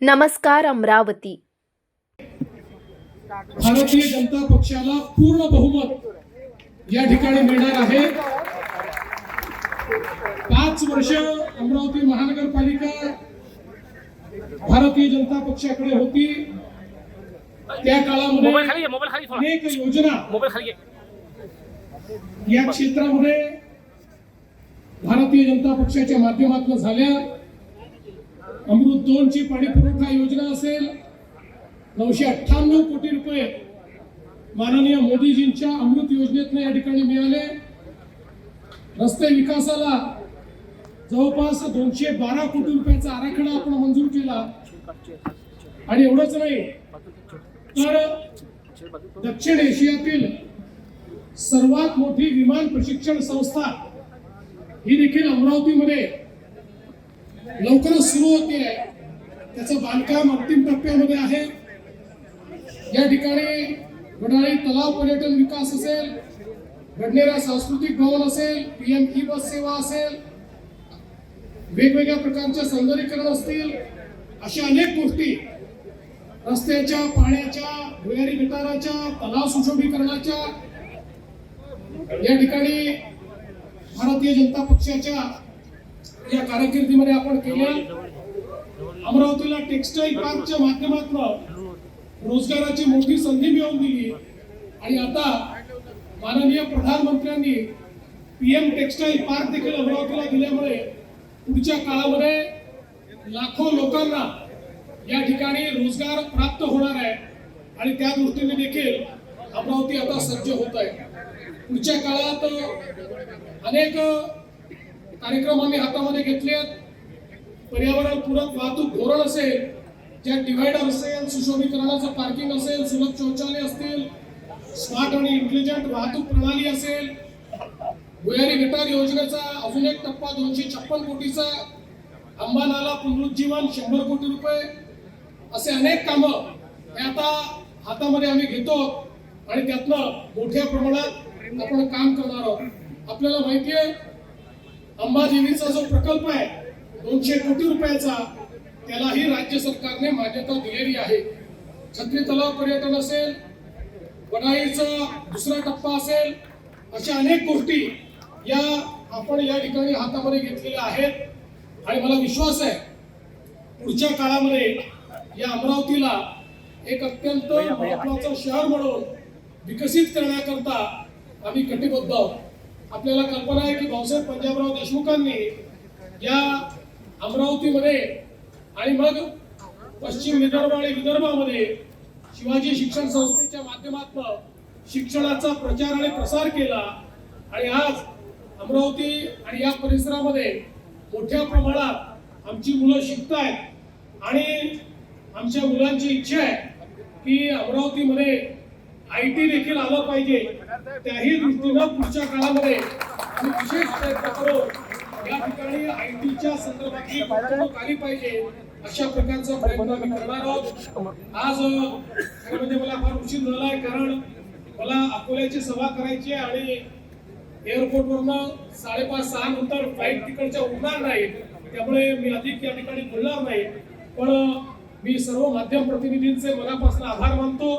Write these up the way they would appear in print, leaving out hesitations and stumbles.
नमस्कार अमरावती। भारतीय जनता पक्षाला पूर्ण बहुमत या ठिकाणी मिळणार आहे। 5 वर्ष अमरावती महानगरपालिका भारतीय जनता पक्षाकडे होती। त्या काळामध्ये अनेक योजना या क्षेत्रामध्ये भारतीय जनता पक्षाच्या माध्यमातून झाल्या। अमृत 2 ची पाणी पुरवठा योजना असेल, 998 कोटी रुपये माननीय मोदीजींच्या अमृत योजनेतून या ठिकाणी मिळाले। रस्ते विकासाला जवळपास 212 कोटी रुपयाचा आराखडा आपण मंजूर केला। आणि एवढंच नाही तर दक्षिण एशियातील सर्वात मोठी विमान प्रशिक्षण संस्था ही देखील अमरावतीमध्ये लवकरच सुरू होते आहे। त्याचं बांधकाम अंतिम टप्प्यामध्ये आहे। या ठिकाणी वडाळी तलाव पर्यटन विकास असेल, बडनेरा सांस्कृतिक भवन असेल, PM ई बस सेवा असेल, वेगवेगळ्या प्रकारच्या सौंदर्यीकरण असतील, अशा अनेक गोष्टी रस्त्याच्या, पाण्याच्या, भुयारी गटाराच्या, तलाव सुशोभीकरणाच्या या ठिकाणी भारतीय जनता पक्षाच्या या कारकिर्दीमध्ये आपण केल्या। अमरावतीला टेक्सटाईल पार्कच्या माध्यमातून रोजगाराची मोठी संधी मिळवून दिली। आणि आता माननीय प्रधानमंत्र्यांनी PM टेक्सटाईल पार्क देखील अमरावतीला दिल्यामुळे पुढच्या काळामध्ये लाखो लोकांना या ठिकाणी रोजगार प्राप्त होणार आहे। आणि त्या दृष्टीने देखील अमरावती आता सज्ज होत आहे। पुढच्या काळात अनेक कार्यक्रम आम्ही हातामध्ये घेतलेत। पर्यावरण पूरक वाहतूक धोरण असेल, ज्यात डिव्हायडर असेल, सुशोभीकरणाचं पार्किंग असेल, सुलभ शौचालय असतील, स्मार्ट आणि इंटेलिजंट वाहतूक प्रणाली असेल, भुयारी गटार योजनेचा अजून एक टप्पा 256 कोटीचा, आंबा नाला पुनरुज्जीवन 100 कोटी रुपये, असे अनेक कामं हे आता हातामध्ये आम्ही घेतो आणि त्यातनं मोठ्या प्रमाणात आपण काम करणार आहोत। आपल्याला माहिती आहे अंबादेवीचा जो प्रकल्प आहे 200 कोटी रुपयाचा, त्यालाही राज्य सरकारने मान्यता दिलेली आहे। छत्री तलाव पर्यटन असेल, वडाळीचा दुसरा टप्पा असेल, अशा अनेक गोष्टी या आपण या ठिकाणी हातामध्ये घेतलेल्या आहेत। आणि मला विश्वास आहे पुढच्या काळामध्ये या अमरावतीला एक अत्यंत महत्त्वाचं शहर म्हणून विकसित करण्याकरता आम्ही कटिबद्ध आहोत। आपल्याला कल्पना आहे की भाऊसाहेब पंजाबराव देशमुखांनी या अमरावतीमध्ये आणि मग पश्चिम विदर्भ आणि विदर्भामध्ये शिवाजी शिक्षण संस्थेच्या माध्यमातून शिक्षणाचा प्रचार आणि प्रसार केला। आणि आज अमरावती आणि या परिसरामध्ये मोठ्या प्रमाणात आमची मुलं शिकतायत। आणि आमच्या मुलांची इच्छा आहे की अमरावतीमध्ये IT देखील आलं पाहिजे। त्याही दृष्टीनं पुढच्या काळामध्ये आम्ही विशेष प्रयत्न करू। या ठिकाणी ITच्या संदर्भातली गुंतवणूक आली पाहिजे, अशा प्रकारचा प्रयत्न आम्ही करणार आहोत। आज म्हणजे मला फार उशीर झालाय, कारण मला अकोल्याची सभा करायची आहे आणि एअरपोर्टवरनं 5:30-6 नंतर फ्लाईट तिकडच्या उडणार नाही, त्यामुळे मी अधिक या ठिकाणी बोलणार नाही। पण मी सर्व माध्यम प्रतिनिधींचे मनापासून आभार मानतो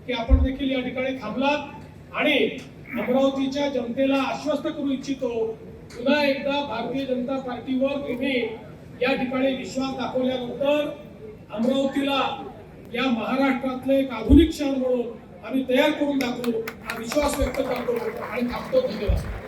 की आपण देखील या ठिकाणी थांबलात। आणि अमरावतीच्या जनतेला आश्वस्त करू इच्छितो, पुन्हा एकदा भारतीय जनता पार्टीवर तुम्ही या ठिकाणी विश्वास दाखवल्यानंतर अमरावतीला या महाराष्ट्रातले एक आधुनिक शहर म्हणून आम्ही तयार करून दाखवू, हा विश्वास व्यक्त करतो आणि थांबतो। धन्यवाद।